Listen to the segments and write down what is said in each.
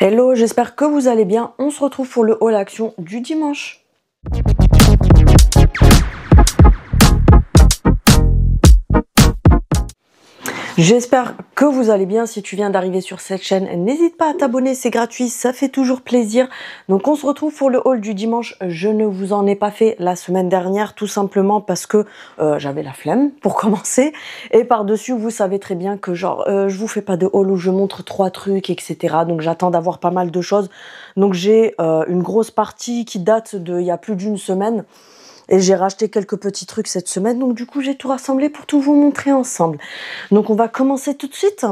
Hello, j'espère que vous allez bien. On se retrouve pour le haul action du dimanche. J'espère que vous allez bien. Si tu viens d'arriver sur cette chaîne, n'hésite pas à t'abonner, c'est gratuit, ça fait toujours plaisir. Donc on se retrouve pour le haul du dimanche. Je ne vous en ai pas fait la semaine dernière, tout simplement parce que j'avais la flemme pour commencer. Et par-dessus, vous savez très bien que je vous fais pas de haul où je montre 3 trucs, etc. Donc j'attends d'avoir pas mal de choses. Donc j'ai une grosse partie qui date d'il y a plus d'une semaine. Et j'ai racheté quelques petits trucs cette semaine, donc du coup j'ai tout rassemblé pour tout vous montrer ensemble. Donc on va commencer tout de suite.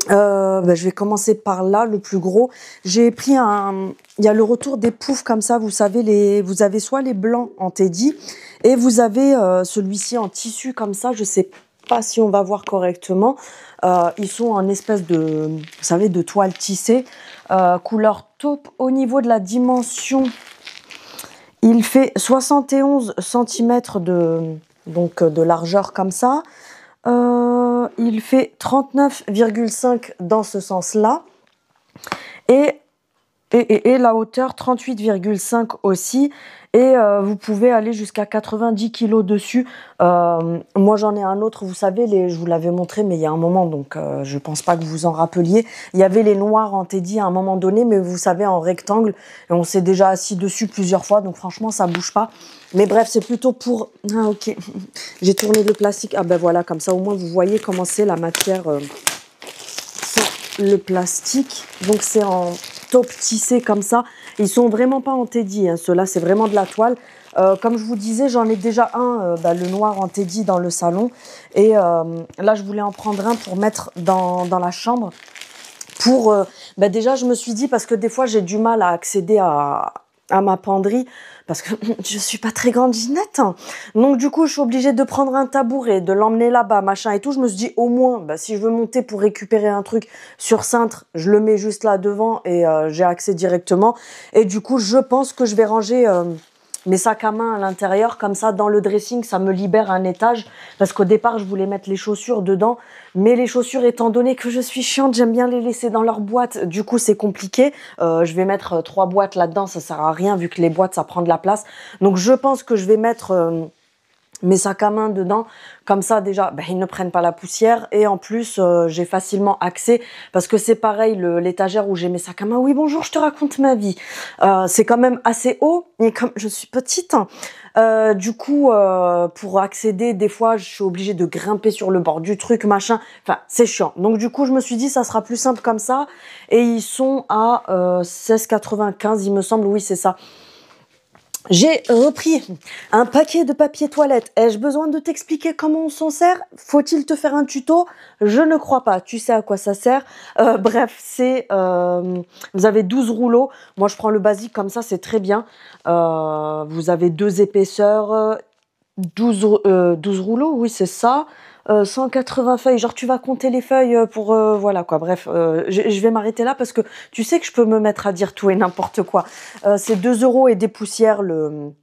Je vais commencer par là, le plus gros. J'ai pris il y a le retour des poufs comme ça, vous savez, vous avez soit les blancs en teddy, et vous avez celui-ci en tissu comme ça, je sais pas si on va voir correctement. Ils sont en espèce de, vous savez, de toile tissée, couleur taupe. Au niveau de la dimension, il fait 71 cm de largeur comme ça. Il fait 39,5 dans ce sens-là. Et la hauteur 38,5 aussi. Et vous pouvez aller jusqu'à 90 kg dessus. Moi j'en ai un autre, vous savez, je vous l'avais montré, mais il y a un moment, donc je pense pas que vous vous en rappeliez. Il y avait les noirs en teddy à un moment donné, mais vous savez, en rectangle. Et on s'est déjà assis dessus plusieurs fois, donc franchement ça bouge pas. Mais bref, c'est plutôt pour... Ah ok, j'ai tourné le plastique. Ah ben voilà, comme ça au moins vous voyez comment c'est la matière sans le plastique. Donc c'est en taupe tissé comme ça. Ils sont vraiment pas en teddy, hein. Ceux-là c'est vraiment de la toile. Comme je vous disais, j'en ai déjà un, le noir en teddy dans le salon. Et là je voulais en prendre un pour mettre dans la chambre. Pour déjà je me suis dit, parce que des fois j'ai du mal à accéder à ma penderie, parce que je suis pas très grande Ginette, hein. Donc du coup je suis obligée de prendre un tabouret, de l'emmener là-bas, machin et tout. Je me suis dit, au moins si je veux monter pour récupérer un truc sur cintre, je le mets juste là devant et j'ai accès directement. Et du coup je pense que je vais ranger mes sacs à main à l'intérieur, comme ça dans le dressing, ça me libère un étage, parce qu'au départ je voulais mettre les chaussures dedans, mais les chaussures, étant donné que je suis chiante, j'aime bien les laisser dans leur boîte, du coup c'est compliqué. Je vais mettre 3 boîtes là-dedans, ça sert à rien vu que les boîtes ça prend de la place. Donc je pense que je vais mettre mes sacs à main dedans, comme ça déjà ils ne prennent pas la poussière, et en plus j'ai facilement accès, parce que c'est pareil, l'étagère où j'ai mes sacs à main, oui bonjour, je te raconte ma vie, c'est quand même assez haut, et comme je suis petite, du coup pour accéder, des fois je suis obligée de grimper sur le bord du truc, machin, enfin c'est chiant. Donc du coup je me suis dit ça sera plus simple comme ça, et ils sont à 16,95 il me semble, oui c'est ça. J'ai repris un paquet de papier toilette. Ai-je besoin de t'expliquer comment on s'en sert? Faut-il te faire un tuto? Je ne crois pas. Tu sais à quoi ça sert. Bref, vous avez 12 rouleaux. Moi, je prends le basique comme ça, c'est très bien. Vous avez 2 épaisseurs, 12 rouleaux, oui, c'est ça. 180 feuilles, genre tu vas compter les feuilles pour... voilà quoi, bref, je vais m'arrêter là parce que tu sais que je peux me mettre à dire tout et n'importe quoi. C'est 2 € et des poussières le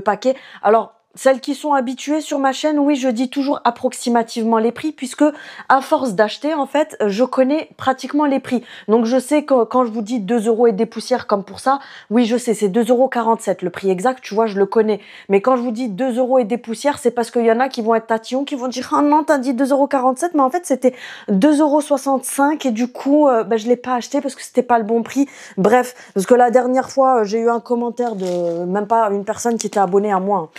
paquet. Alors, celles qui sont habituées sur ma chaîne, oui, je dis toujours approximativement les prix, puisque à force d'acheter, en fait, je connais pratiquement les prix. Donc, je sais que quand je vous dis 2 € et des poussières comme pour ça, oui, je sais, c'est 2,47 € le prix exact, tu vois, je le connais. Mais quand je vous dis 2 € et des poussières, c'est parce qu'il y en a qui vont être tatillons, qui vont dire « Oh non, t'as dit 2,47 €, mais en fait, c'était 2,65 € et du coup, je l'ai pas acheté parce que c'était pas le bon prix. » Bref, parce que la dernière fois, j'ai eu un commentaire de même pas une personne qui était abonnée à moi,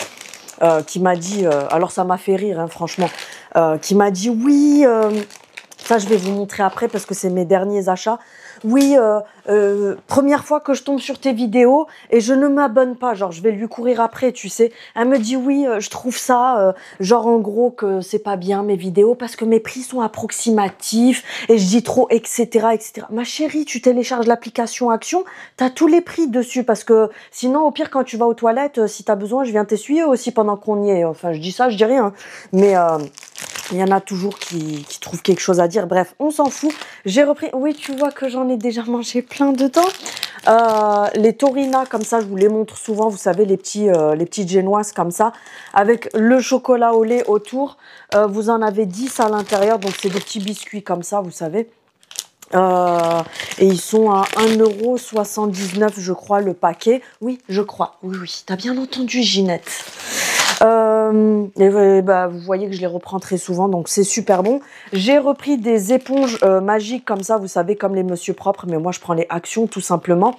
qui m'a dit, alors ça m'a fait rire, hein, franchement, qui m'a dit oui, ça je vais vous montrer après parce que c'est mes derniers achats. Oui, première fois que je tombe sur tes vidéos et je ne m'abonne pas, genre je vais lui courir après, tu sais. Elle me dit oui, je trouve ça, genre en gros que c'est pas bien mes vidéos parce que mes prix sont approximatifs et je dis trop, etc., etc. Ma chérie, tu télécharges l'application Action, t'as tous les prix dessus, parce que sinon au pire quand tu vas aux toilettes, si t'as besoin, je viens t'essuyer aussi pendant qu'on y est. Enfin je dis ça, je dis rien, mais il y en a toujours qui trouvent quelque chose à dire. Bref, on s'en fout. J'ai repris... Oui, tu vois que j'en ai déjà mangé plein dedans. Les Torina, comme ça, je vous les montre souvent. Vous savez, les petites génoises comme ça, avec le chocolat au lait autour. Vous en avez 10 à l'intérieur. Donc, c'est des petits biscuits comme ça, vous savez. Et ils sont à 1,79 € je crois le paquet. Oui, je crois. Oui, oui, t'as bien entendu Ginette. Bah, vous voyez que je les reprends très souvent, donc c'est super bon. J'ai repris des éponges magiques comme ça, vous savez, comme les Monsieur Propre, mais moi je prends les Actions tout simplement.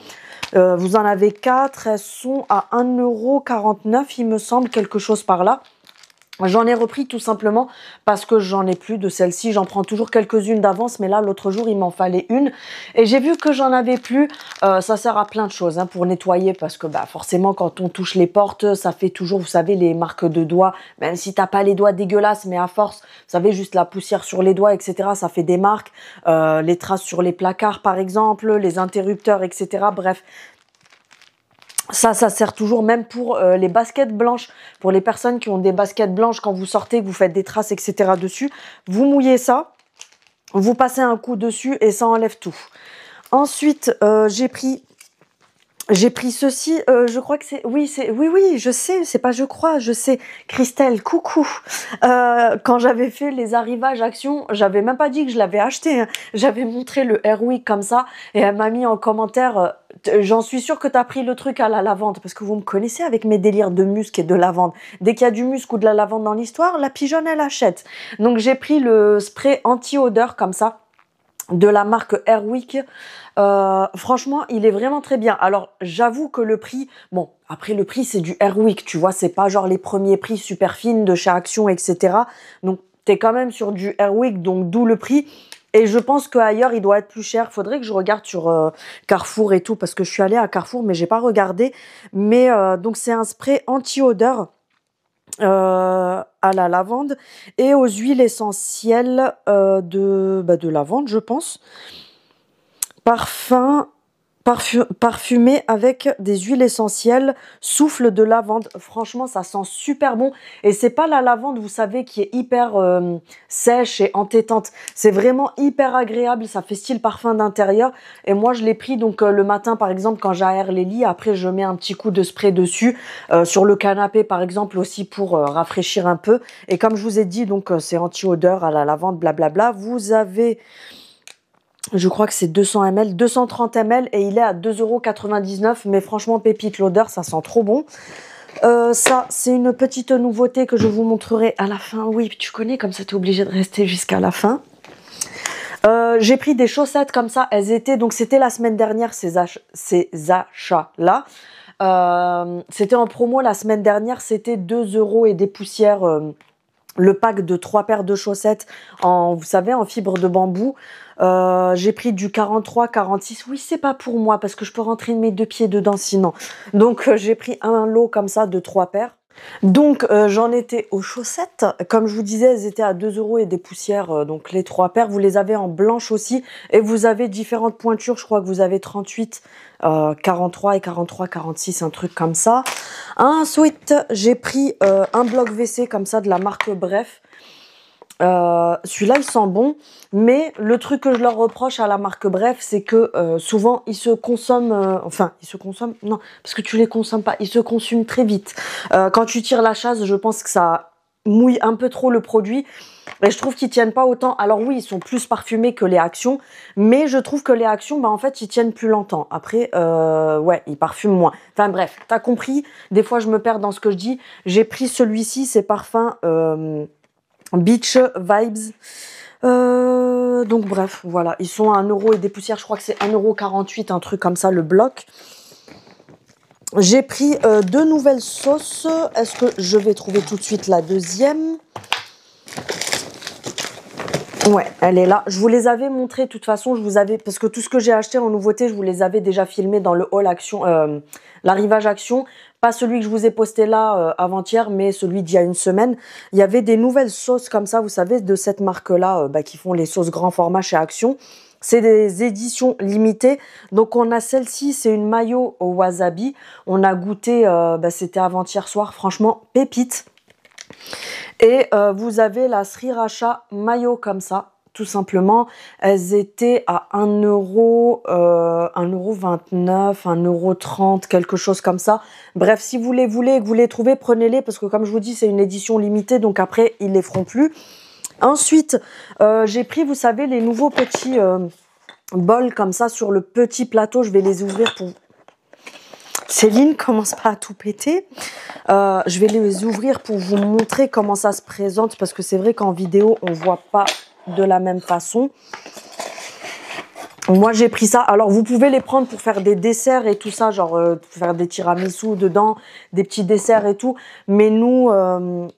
Vous en avez 4, elles sont à 1,49 € il me semble, quelque chose par là. J'en ai repris tout simplement parce que j'en ai plus de celle-ci. J'en prends toujours quelques-unes d'avance, mais là, l'autre jour, il m'en fallait une. Et j'ai vu que j'en avais plus. Ça sert à plein de choses, hein, pour nettoyer, parce que bah, forcément, quand on touche les portes, ça fait toujours, vous savez, les marques de doigts. Même si t'as pas les doigts dégueulasses, mais à force, vous savez, juste la poussière sur les doigts, etc., ça fait des marques. Les traces sur les placards, par exemple, les interrupteurs, etc. Bref. Ça sert toujours, même pour les baskets blanches. Pour les personnes qui ont des baskets blanches, quand vous sortez, que vous faites des traces, etc. dessus, vous mouillez ça, vous passez un coup dessus et ça enlève tout. Ensuite, j'ai pris ceci, je crois que c'est... Oui, je sais, c'est pas je crois, je sais. Christelle, coucou. Quand j'avais fait les arrivages Action, j'avais même pas dit que je l'avais acheté, hein. J'avais montré le Airwick comme ça et elle m'a mis en commentaire... J'en suis sûre que tu as pris le truc à la lavande, parce que vous me connaissez avec mes délires de musc et de lavande. Dès qu'il y a du musc ou de la lavande dans l'histoire, la pigeonne, elle achète. Donc j'ai pris le spray anti-odeur comme ça, de la marque Airwick. Franchement, il est vraiment très bien. Alors, j'avoue que le prix... Bon, après le prix, c'est du Airwick, tu vois, c'est pas genre les premiers prix super fines de chez Action, etc. Donc, t'es quand même sur du Airwick, donc d'où le prix. Et je pense qu'ailleurs, il doit être plus cher. Faudrait que je regarde sur Carrefour et tout, parce que je suis allée à Carrefour, mais j'ai pas regardé. Mais donc, c'est un spray anti-odeur à la lavande et aux huiles essentielles de lavande, je pense. Parfumé avec des huiles essentielles, souffle de lavande. Franchement, ça sent super bon. Et c'est pas la lavande, vous savez, qui est hyper sèche et entêtante. C'est vraiment hyper agréable. Ça fait style parfum d'intérieur. Et moi, je l'ai pris donc le matin, par exemple, quand j'aère les lits. Après, je mets un petit coup de spray dessus. Sur le canapé, par exemple, aussi pour rafraîchir un peu. Et comme je vous ai dit, donc c'est anti-odeur à la lavande, blablabla. Vous avez... Je crois que c'est 200 ml, 230 ml et il est à 2,99 €. Mais franchement, pépite, l'odeur, ça sent trop bon. Ça, c'est une petite nouveauté que je vous montrerai à la fin. Oui, tu connais, comme ça, tu es obligé de rester jusqu'à la fin. J'ai pris des chaussettes comme ça. Elles étaient, donc c'était la semaine dernière, ces achats-là. C'était en promo la semaine dernière, c'était 2 € et des poussières... le pack de 3 paires de chaussettes en, vous savez, en fibre de bambou. J'ai pris du 43, 46. Oui, c'est pas pour moi parce que je peux rentrer mes 2 pieds dedans sinon. Donc, j'ai pris un lot comme ça de 3 paires. Donc, j'en étais aux chaussettes. Comme je vous disais, elles étaient à 2 € et des poussières. Donc, les 3 paires, vous les avez en blanche aussi. Et vous avez différentes pointures. Je crois que vous avez 38, 43 et 43, 46, un truc comme ça. Ensuite, j'ai pris un bloc WC comme ça de la marque Bref. Celui-là, il sent bon, mais le truc que je leur reproche à la marque Bref, c'est que souvent, ils se consomment... non, parce que tu les consommes pas. Ils se consument très vite. Quand tu tires la chasse, je pense que ça mouille un peu trop le produit. Et je trouve qu'ils tiennent pas autant. Alors oui, ils sont plus parfumés que les Actions, mais je trouve que les Actions, bah en fait, ils tiennent plus longtemps. Après, ouais, ils parfument moins. Enfin bref, t'as compris. Des fois, je me perds dans ce que je dis. J'ai pris celui-ci, c'est parfum Beach Vibes. Donc bref, voilà. Ils sont à 1 € et des poussières. Je crois que c'est 1,48 €, un truc comme ça, le bloc. J'ai pris 2 nouvelles sauces. Est-ce que je vais trouver tout de suite la deuxième ? Ouais, elle est là. Je vous les avais montrées, de toute façon, parce que tout ce que j'ai acheté en nouveauté, je vous les avais déjà filmés dans le haul Action, l'arrivage Action. Pas celui que je vous ai posté là avant-hier, mais celui d'il y a une semaine. Il y avait des nouvelles sauces comme ça, vous savez, de cette marque-là, qui font les sauces grand format chez Action. C'est des éditions limitées. Donc, on a celle-ci, c'est une mayo au wasabi. On a goûté, c'était avant-hier soir, franchement, pépite. Et vous avez la Sriracha mayo comme ça, tout simplement. Elles étaient à 1 €, 1,29 €, 1,30 €, quelque chose comme ça. Bref, si vous les voulez et que vous les trouvez, prenez-les parce que comme je vous dis, c'est une édition limitée, donc après, ils les feront plus. Ensuite, j'ai pris, vous savez, les nouveaux petits bols comme ça sur le petit plateau. Je vais les ouvrir pour... Céline commence pas à tout péter. Je vais les ouvrir pour vous montrer comment ça se présente parce que c'est vrai qu'en vidéo, on voit pas de la même façon. Moi, j'ai pris ça. Alors, vous pouvez les prendre pour faire des desserts et tout ça, genre faire des tiramisu dedans, des petits desserts et tout. Mais nous,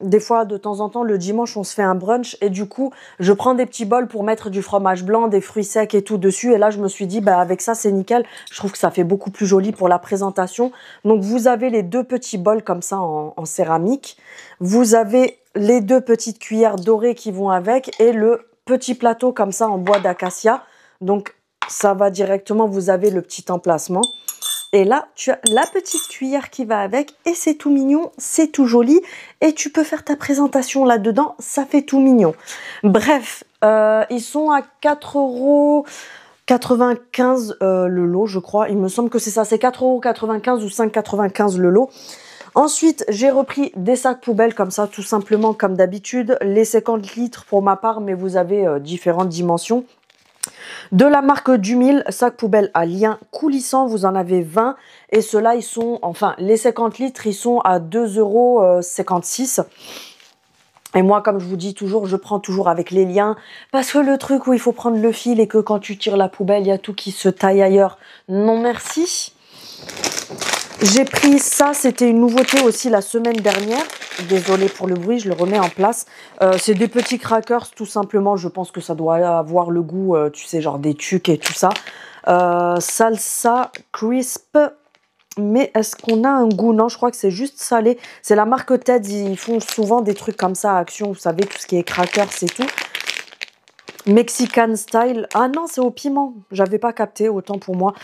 des fois, de temps en temps, le dimanche, on se fait un brunch et du coup, je prends des petits bols pour mettre du fromage blanc, des fruits secs et tout dessus. Et là, je me suis dit, bah avec ça, c'est nickel. Je trouve que ça fait beaucoup plus joli pour la présentation. Donc, vous avez les deux petits bols comme ça en céramique. Vous avez les deux petites cuillères dorées qui vont avec et le petit plateau comme ça en bois d'acacia. Donc, ça va directement, vous avez le petit emplacement. Et là, tu as la petite cuillère qui va avec et c'est tout mignon, c'est tout joli. Et tu peux faire ta présentation là-dedans, ça fait tout mignon. Bref, ils sont à 4,95 € le lot, je crois. Il me semble que c'est ça, c'est 4,95 € ou 5,95 € le lot. Ensuite, j'ai repris des sacs poubelles comme ça, tout simplement comme d'habitude. Les 50 litres pour ma part, mais vous avez différentes dimensions. De la marque Dumil, sac poubelle à lien coulissant, vous en avez 20. Et ceux-là, ils sont, enfin, les 50 litres, ils sont à 2,56 €. Et moi, comme je vous dis toujours, je prends toujours avec les liens. Parce que le truc où il faut prendre le fil et que quand tu tires la poubelle, il y a tout qui se taille ailleurs. Non, merci. J'ai pris ça, c'était une nouveauté aussi la semaine dernière. Désolée pour le bruit, je le remets en place. C'est des petits crackers, tout simplement. Je pense que ça doit avoir le goût, tu sais, genre des tucs et tout ça. Salsa crisp. Mais est-ce qu'on a un goût? Non, je crois que c'est juste salé. C'est la marque Ted, ils font souvent des trucs comme ça à Action. Vous savez, tout ce qui est crackers, c'est tout. Mexican style. Ah non, c'est au piment. J'avais pas capté, autant pour moi.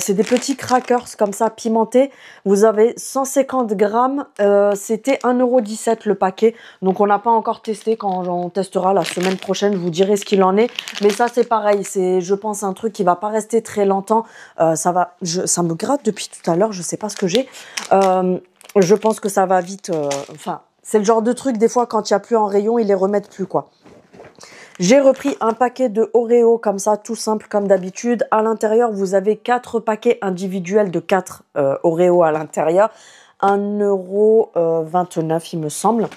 C'est des petits crackers comme ça, pimentés. Vous avez 150 grammes. C'était 1,17 € le paquet. Donc, on n'a pas encore testé. Quand on testera la semaine prochaine, je vous dirai ce qu'il en est. Mais ça, c'est pareil. C'est, je pense, un truc qui va pas rester très longtemps. Ça me gratte depuis tout à l'heure. Je sais pas ce que j'ai. Je pense que ça va vite. Enfin, c'est le genre de truc, des fois, quand il n'y a plus en rayon, ils les remettent plus, quoi. J'ai repris un paquet de Oreo comme ça, tout simple comme d'habitude. À l'intérieur, vous avez 4 paquets individuels de 4 Oreo à l'intérieur. 1,29 € il me semble.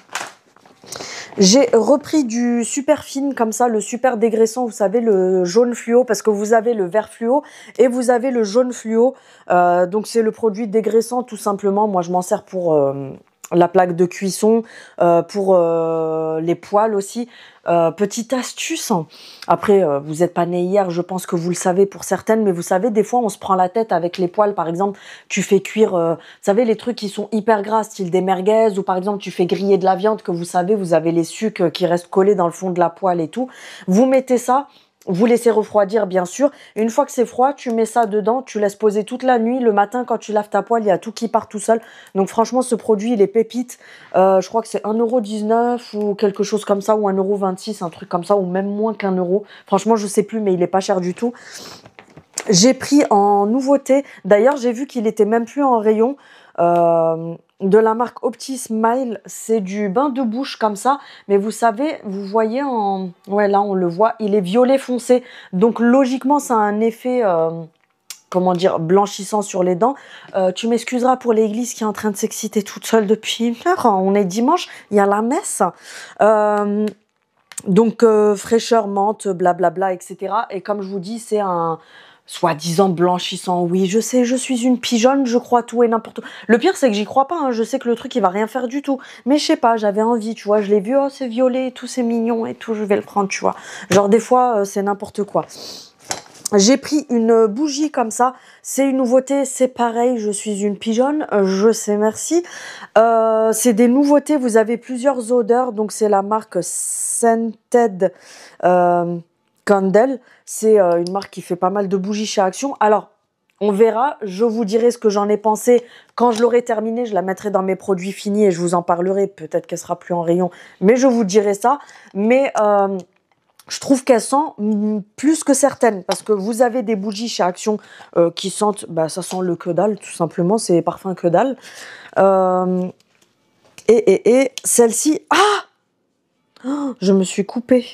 J'ai repris du super fine comme ça, le super dégraissant, vous savez, le jaune fluo, parce que vous avez le vert fluo et vous avez le jaune fluo. Donc c'est le produit dégraissant tout simplement. Moi je m'en sers pour la plaque de cuisson, pour les poêles aussi. Petite astuce, hein. Après vous n'êtes pas né hier, je pense que vous le savez pour certaines, mais vous savez des fois on se prend la tête avec les poêles. Par exemple tu fais cuire, vous savez les trucs qui sont hyper gras, style des merguez, ou par exemple tu fais griller de la viande, que vous savez vous avez les sucs qui restent collés dans le fond de la poêle et tout. Vous mettez ça, vous laissez refroidir bien sûr. Une fois que c'est froid, tu mets ça dedans, tu laisses poser toute la nuit. Le matin, quand tu laves ta poêle, il y a tout qui part tout seul. Donc franchement, ce produit, il est pépite. Je crois que c'est 1,19 € ou quelque chose comme ça, ou 1,26 €, un truc comme ça, ou même moins qu'1 €. Franchement, je sais plus, mais il est pas cher du tout. J'ai pris en nouveauté, d'ailleurs, j'ai vu qu'il était même plus en rayon. De la marque OptiSmile, c'est du bain de bouche comme ça, mais vous savez, vous voyez en... Ouais, là on le voit, il est violet foncé, donc logiquement ça a un effet, comment dire, blanchissant sur les dents. Tu m'excuseras pour l'église qui est en train de s'exciter toute seule depuis une heure, on est dimanche, il y a la messe. Donc fraîcheur, menthe, blablabla, etc. Et comme je vous dis, c'est un... soi-disant blanchissant, oui, je sais, je suis une pigeonne, je crois tout et n'importe quoi. Le pire, c'est que j'y crois pas, hein. Je sais que le truc, il va rien faire du tout. Mais je sais pas, j'avais envie, tu vois, je l'ai vu, oh, c'est violet et tout, c'est mignon et tout, je vais le prendre, tu vois. Genre, des fois, c'est n'importe quoi. J'ai pris une bougie comme ça, c'est une nouveauté, c'est pareil, je suis une pigeonne, je sais, merci. C'est des nouveautés, vous avez plusieurs odeurs, donc c'est la marque Scented Candle. C'est une marque qui fait pas mal de bougies chez Action. Alors, on verra, je vous dirai ce que j'en ai pensé. Quand je l'aurai terminée, je la mettrai dans mes produits finis et je vous en parlerai. Peut-être qu'elle sera plus en rayon, mais je vous dirai ça. Mais je trouve qu'elle sent plus que certaines, parce que vous avez des bougies chez Action qui sentent, bah, ça sent le que dalle, tout simplement, c'est parfum que dalle. Et celle-ci, ah, oh, je me suis coupée.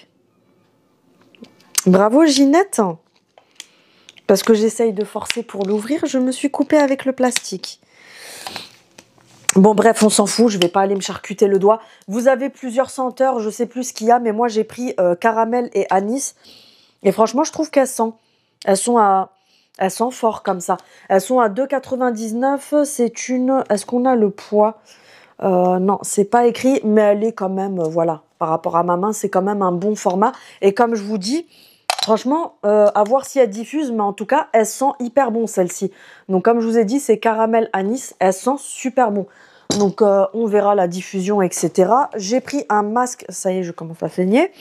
Bravo Ginette. Parce que j'essaye de forcer pour l'ouvrir, je me suis coupée avec le plastique. Bon bref, on s'en fout, je vais pas aller me charcuter le doigt. Vous avez plusieurs senteurs, je sais plus ce qu'il y a, mais moi j'ai pris caramel et anis. Et franchement, je trouve qu'elles sentent. Elles sentent fort comme ça. Elles sont à 2,99. C'est une... Est-ce qu'on a le poids? Non, c'est pas écrit, mais elle est quand même, voilà. Par rapport à ma main, c'est quand même un bon format. Et comme je vous dis, franchement, à voir si elle diffuse, mais en tout cas, elle sent hyper bon celle-ci. Donc comme je vous ai dit, c'est caramel anis, elle sent super bon. Donc on verra la diffusion, etc. J'ai pris un masque, ça y est, je commence à saigner.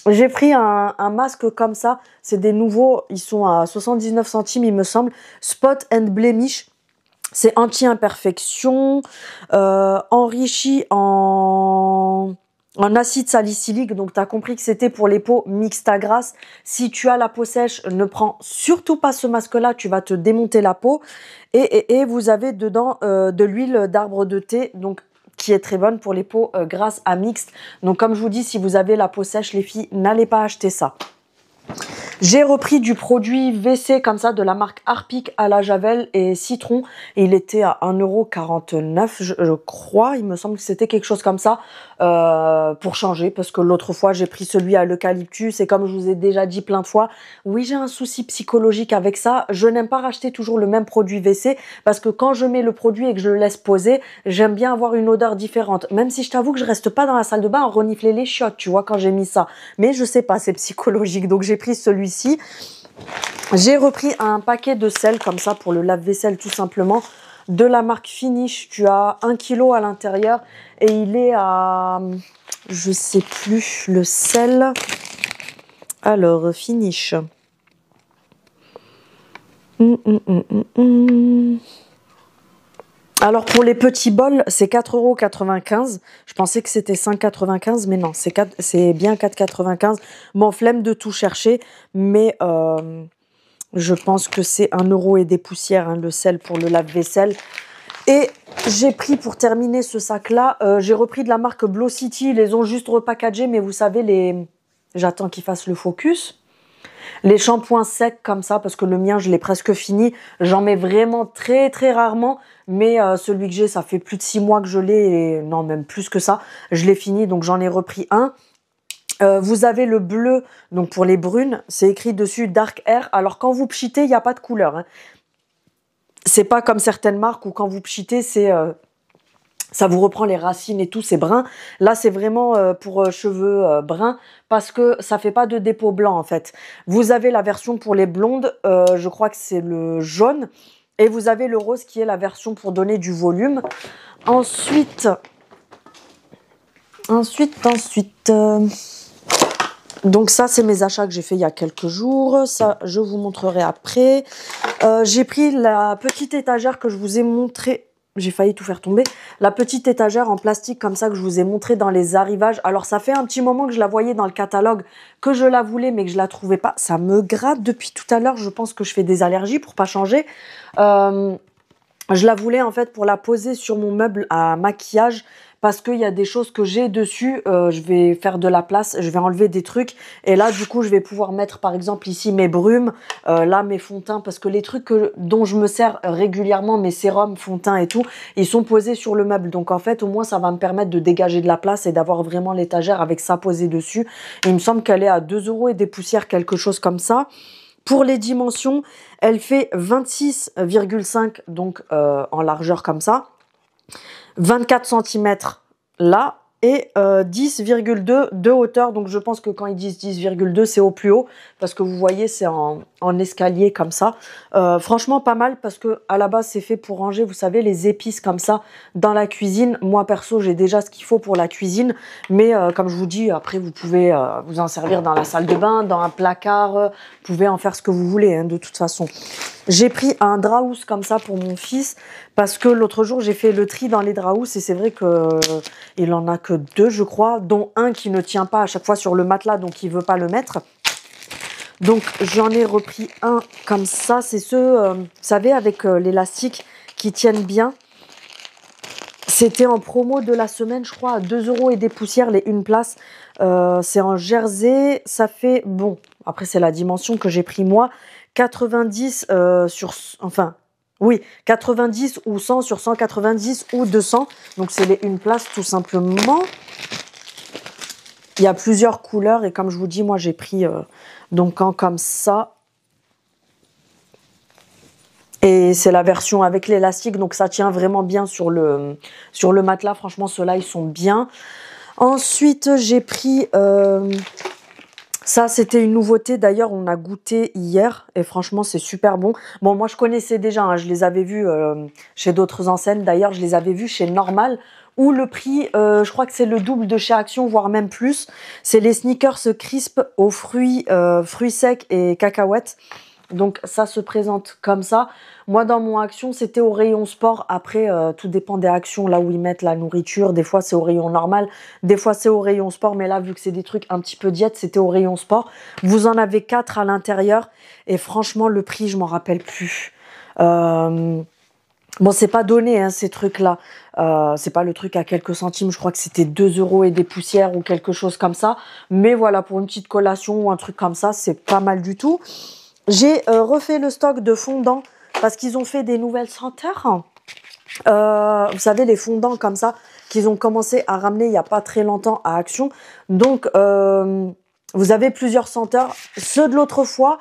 J'ai pris un masque comme ça, c'est des nouveaux, ils sont à 79 centimes il me semble, Spot and Blemish. C'est anti-imperfection, enrichi en acide salicylique. Donc, tu as compris que c'était pour les peaux mixtes à grasse. Si tu as la peau sèche, ne prends surtout pas ce masque-là. Tu vas te démonter la peau. Et vous avez dedans de l'huile d'arbre de thé, donc qui est très bonne pour les peaux grasses à mixtes. Donc, comme je vous dis, si vous avez la peau sèche, les filles, n'allez pas acheter ça. J'ai repris du produit WC comme ça de la marque Harpic à la Javel et citron. Et il était à 1,49 €, je crois. Il me semble que c'était quelque chose comme ça pour changer. Parce que l'autre fois, j'ai pris celui à l'eucalyptus. Et comme je vous ai déjà dit plein de fois, oui, j'ai un souci psychologique avec ça. Je n'aime pas racheter toujours le même produit WC. Parce que quand je mets le produit et que je le laisse poser, j'aime bien avoir une odeur différente. Même si je t'avoue que je reste pas dans la salle de bain à renifler les chiottes, tu vois, quand j'ai mis ça. Mais je sais pas, c'est psychologique. Donc j'ai pris celui-ci. J'ai repris un paquet de sel comme ça pour le lave-vaisselle tout simplement de la marque Finish. Tu as 1 kg à l'intérieur et il est à, je sais plus, le sel. Alors, Finish. Alors pour les petits bols, c'est 4,95 €. Je pensais que c'était 5,95 €, mais non, c'est bien 4,95 €. Bon, flemme de tout chercher, mais je pense que c'est 1 € et des poussières, hein, le sel pour le lave-vaisselle. Et j'ai pris, pour terminer ce sac-là, j'ai repris de la marque Blow City. Ils les ont juste repackagés, mais vous savez, les... J'attends qu'ils fassent le focus. Les shampoings secs comme ça, parce que le mien, je l'ai presque fini. J'en mets vraiment très très rarement. Mais celui que j'ai, ça fait plus de 6 mois que je l'ai. Et non, même plus que ça. Je l'ai fini, donc j'en ai repris un. Vous avez le bleu, donc pour les brunes. C'est écrit dessus Dark Air. Alors quand vous pchitez, il n'y a pas de couleur, hein. C'est pas comme certaines marques où quand vous pchitez, c'est... ça vous reprend les racines et tout, c'est brun. Là, c'est vraiment pour cheveux bruns parce que ça fait pas de dépôt blanc en fait. Vous avez la version pour les blondes, je crois que c'est le jaune. Et vous avez le rose qui est la version pour donner du volume. Ensuite... Donc ça, c'est mes achats que j'ai fait il y a quelques jours. Ça, je vous montrerai après. J'ai pris la petite étagère que je vous ai montrée. J'ai failli tout faire tomber. La petite étagère en plastique comme ça que je vous ai montré dans les arrivages. Alors ça fait un petit moment que je la voyais dans le catalogue, que je la voulais mais que je la trouvais pas. Ça me gratte depuis tout à l'heure. Je pense que je fais des allergies pour pas changer. Je la voulais en fait pour la poser sur mon meuble à maquillage. Parce qu'il y a des choses que j'ai dessus, je vais faire de la place, je vais enlever des trucs. Et là, du coup, je vais pouvoir mettre, par exemple, ici mes brumes, là mes fonds de teint. Parce que les trucs dont je me sers régulièrement, mes sérums, fonds de teint et tout, ils sont posés sur le meuble. Donc en fait, au moins, ça va me permettre de dégager de la place et d'avoir vraiment l'étagère avec ça posé dessus. Et il me semble qu'elle est à 2 € et des poussières, quelque chose comme ça. Pour les dimensions, elle fait 26,5, donc en largeur comme ça. 24 cm là et 10,2 de hauteur. Donc je pense que quand ils disent 10,2, c'est au plus haut parce que vous voyez, c'est en escalier comme ça. Franchement pas mal parce que à la base c'est fait pour ranger, vous savez, les épices comme ça dans la cuisine. Moi perso, j'ai déjà ce qu'il faut pour la cuisine, mais comme je vous dis, après vous pouvez vous en servir dans la salle de bain, dans un placard, vous pouvez en faire ce que vous voulez, hein, de toute façon. J'ai pris un draps comme ça pour mon fils parce que l'autre jour j'ai fait le tri dans les draps et c'est vrai que il en a que 2 je crois, dont un qui ne tient pas à chaque fois sur le matelas, donc il veut pas le mettre. Donc j'en ai repris un comme ça, c'est ceux, vous savez, avec l'élastique qui tiennent bien. C'était en promo de la semaine, je crois, à 2 € et des poussières, les une place. C'est en jersey, ça fait, bon, après c'est la dimension que j'ai pris moi, 90 enfin, oui, 90 ou 100 sur 190 ou 200. Donc, c'est les une place tout simplement. Il y a plusieurs couleurs et comme je vous dis, moi, j'ai pris donc comme ça. Et c'est la version avec l'élastique, donc ça tient vraiment bien sur le matelas. Franchement, ceux-là, ils sont bien. Ensuite, j'ai pris... ça, c'était une nouveauté. D'ailleurs, on a goûté hier. Et franchement, c'est super bon. Bon, moi, je connaissais déjà. Hein, je les avais vus chez d'autres enseignes. D'ailleurs, je les avais vus chez Normal. Où le prix, je crois que c'est le double de chez Action, voire même plus. C'est les sneakers crisp aux fruits secs et cacahuètes. Donc ça se présente comme ça. Moi dans mon Action c'était au rayon sport. Après tout dépend des actions là où ils mettent la nourriture. Des fois c'est au rayon normal, des fois c'est au rayon sport. Mais là vu que c'est des trucs un petit peu diète, c'était au rayon sport. Vous en avez 4 à l'intérieur. Et franchement le prix je m'en rappelle plus. Bon c'est pas donné hein, ces trucs là. C'est pas le truc à quelques centimes. Je crois que c'était 2 € et des poussières ou quelque chose comme ça. Mais voilà pour une petite collation ou un truc comme ça c'est pas mal du tout. J'ai refait le stock de fondants parce qu'ils ont fait des nouvelles senteurs. Vous savez, les fondants comme ça qu'ils ont commencé à ramener il n'y a pas très longtemps à Action. Donc, vous avez plusieurs senteurs. Ceux de l'autre fois,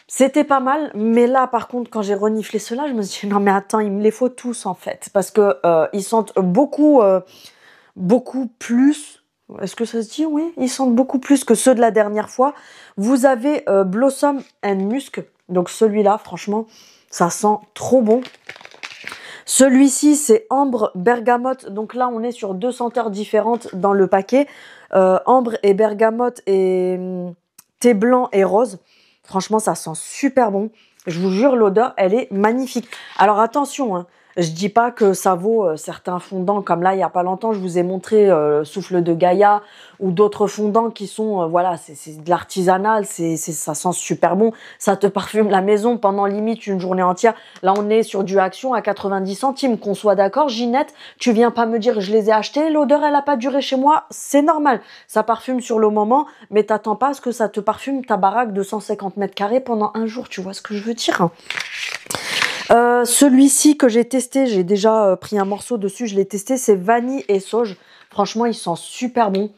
c'était pas mal. Mais là, par contre, quand j'ai reniflé ceux-là, je me suis dit, non mais attends, il me les faut tous en fait. Parce que ils sentent beaucoup plus... Est-ce que ça se dit? Oui, ils sentent beaucoup plus que ceux de la dernière fois. Vous avez Blossom and Musk. Donc celui-là, franchement, ça sent trop bon. Celui-ci, c'est Ambre Bergamote. Donc là, on est sur 2 senteurs différentes dans le paquet. Ambre et bergamote et thé blanc et rose. Franchement, ça sent super bon. Je vous jure, l'odeur, elle est magnifique. Alors attention, hein. Je dis pas que ça vaut certains fondants comme là il y a pas longtemps je vous ai montré Souffle de Gaïa ou d'autres fondants qui sont voilà c'est de l'artisanal, ça sent super bon, ça te parfume la maison pendant limite une journée entière. Là on est sur du Action à 90 centimes, qu'on soit d'accord Ginette, tu viens pas me dire je les ai achetés, l'odeur elle a pas duré chez moi, c'est normal, ça parfume sur le moment mais t'attends pas à ce que ça te parfume ta baraque de 150 mètres carrés pendant un jour, tu vois ce que je veux dire. Celui-ci que j'ai testé, j'ai déjà pris un morceau dessus, je l'ai testé, c'est vanille et sauge. Franchement, il sent super bon.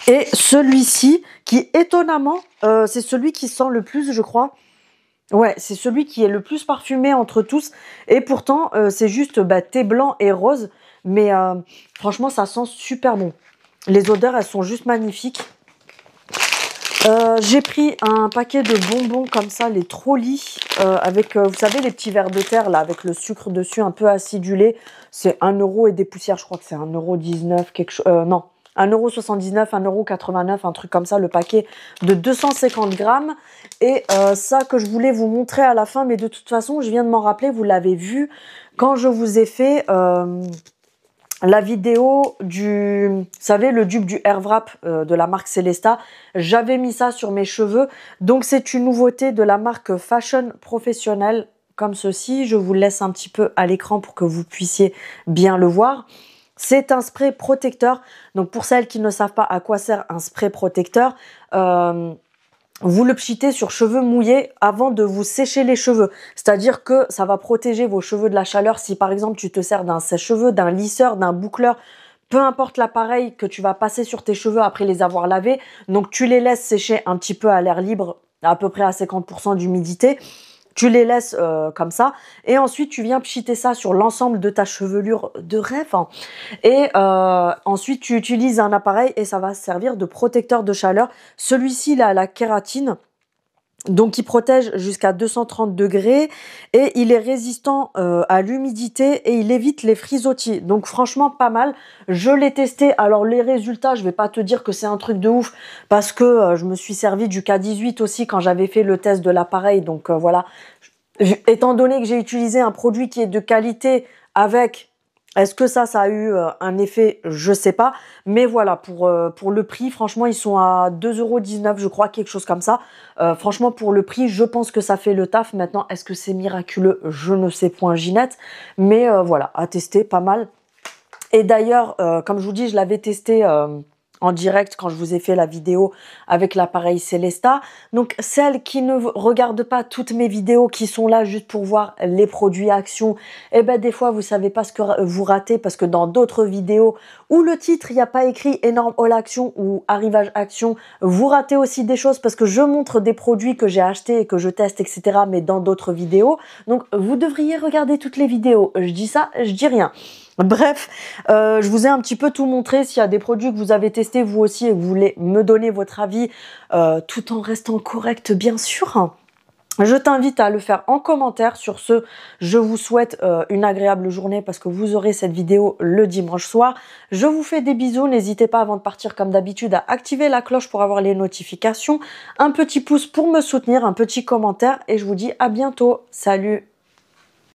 Et celui-ci, qui étonnamment, c'est celui qui sent le plus, je crois. Ouais, c'est celui qui est le plus parfumé entre tous. Et pourtant, c'est juste thé blanc et rose. Mais franchement, ça sent super bon. Les odeurs, elles sont juste magnifiques. J'ai pris un paquet de bonbons comme ça, les Trolli, avec, vous savez, les petits verres de terre, là, avec le sucre dessus, un peu acidulé. C'est 1 € et des poussières, je crois que c'est 1,19 €, quelque chose, non, 1,79 €, 1,89 €, un truc comme ça, le paquet de 250 grammes. Et ça que je voulais vous montrer à la fin, mais de toute façon, je viens de m'en rappeler, vous l'avez vu, quand je vous ai fait... la vidéo vous savez, le dupe du Airwrap de la marque Celesta, j'avais mis ça sur mes cheveux. Donc, c'est une nouveauté de la marque Fashion Professionnelle, comme ceci. Je vous laisse un petit peu à l'écran pour que vous puissiez bien le voir. C'est un spray protecteur. Donc, pour celles qui ne savent pas à quoi sert un spray protecteur, vous le pchitez sur cheveux mouillés avant de vous sécher les cheveux. C'est-à-dire que ça va protéger vos cheveux de la chaleur. Si par exemple tu te sers d'un sèche-cheveux, d'un lisseur, d'un boucleur, peu importe l'appareil que tu vas passer sur tes cheveux après les avoir lavés, donc tu les laisses sécher un petit peu à l'air libre, à peu près à 50% d'humidité. Tu les laisses comme ça et ensuite tu viens pchiter ça sur l'ensemble de ta chevelure de rêve et ensuite tu utilises un appareil et ça va servir de protecteur de chaleur. Celui-ci il a la kératine, donc il protège jusqu'à 230 degrés et il est résistant à l'humidité et il évite les frisottis. Donc franchement pas mal. Je l'ai testé. Alors les résultats, je vais pas te dire que c'est un truc de ouf parce que je me suis servi du K18 aussi quand j'avais fait le test de l'appareil. Donc voilà. Étant donné que j'ai utilisé un produit qui est de qualité avec... Est-ce que ça a eu un effet? Je sais pas. Mais voilà, pour le prix, franchement, ils sont à 2,19 €, je crois, quelque chose comme ça. Franchement, pour le prix, je pense que ça fait le taf. Maintenant, est-ce que c'est miraculeux? Je ne sais point, Ginette. Mais voilà, à tester, pas mal. Et d'ailleurs, comme je vous dis, je l'avais testé en direct quand je vous ai fait la vidéo avec l'appareil Célesta. Donc celles qui ne regardent pas toutes mes vidéos, qui sont là juste pour voir les produits Action, eh ben des fois vous savez pas ce que vous ratez, parce que dans d'autres vidéos où le titre il n'y a pas écrit énorme haul Action ou arrivage Action, vous ratez aussi des choses parce que je montre des produits que j'ai achetés et que je teste, etc. mais dans d'autres vidéos. Donc vous devriez regarder toutes les vidéos. Je dis ça, je dis rien. Bref, je vous ai un petit peu tout montré. S'il y a des produits que vous avez testés vous aussi et que vous voulez me donner votre avis, tout en restant correct bien sûr, je t'invite à le faire en commentaire. Sur ce, je vous souhaite une agréable journée parce que vous aurez cette vidéo le dimanche soir. Je vous fais des bisous. N'hésitez pas avant de partir comme d'habitude à activer la cloche pour avoir les notifications. Un petit pouce pour me soutenir, un petit commentaire et je vous dis à bientôt. Salut!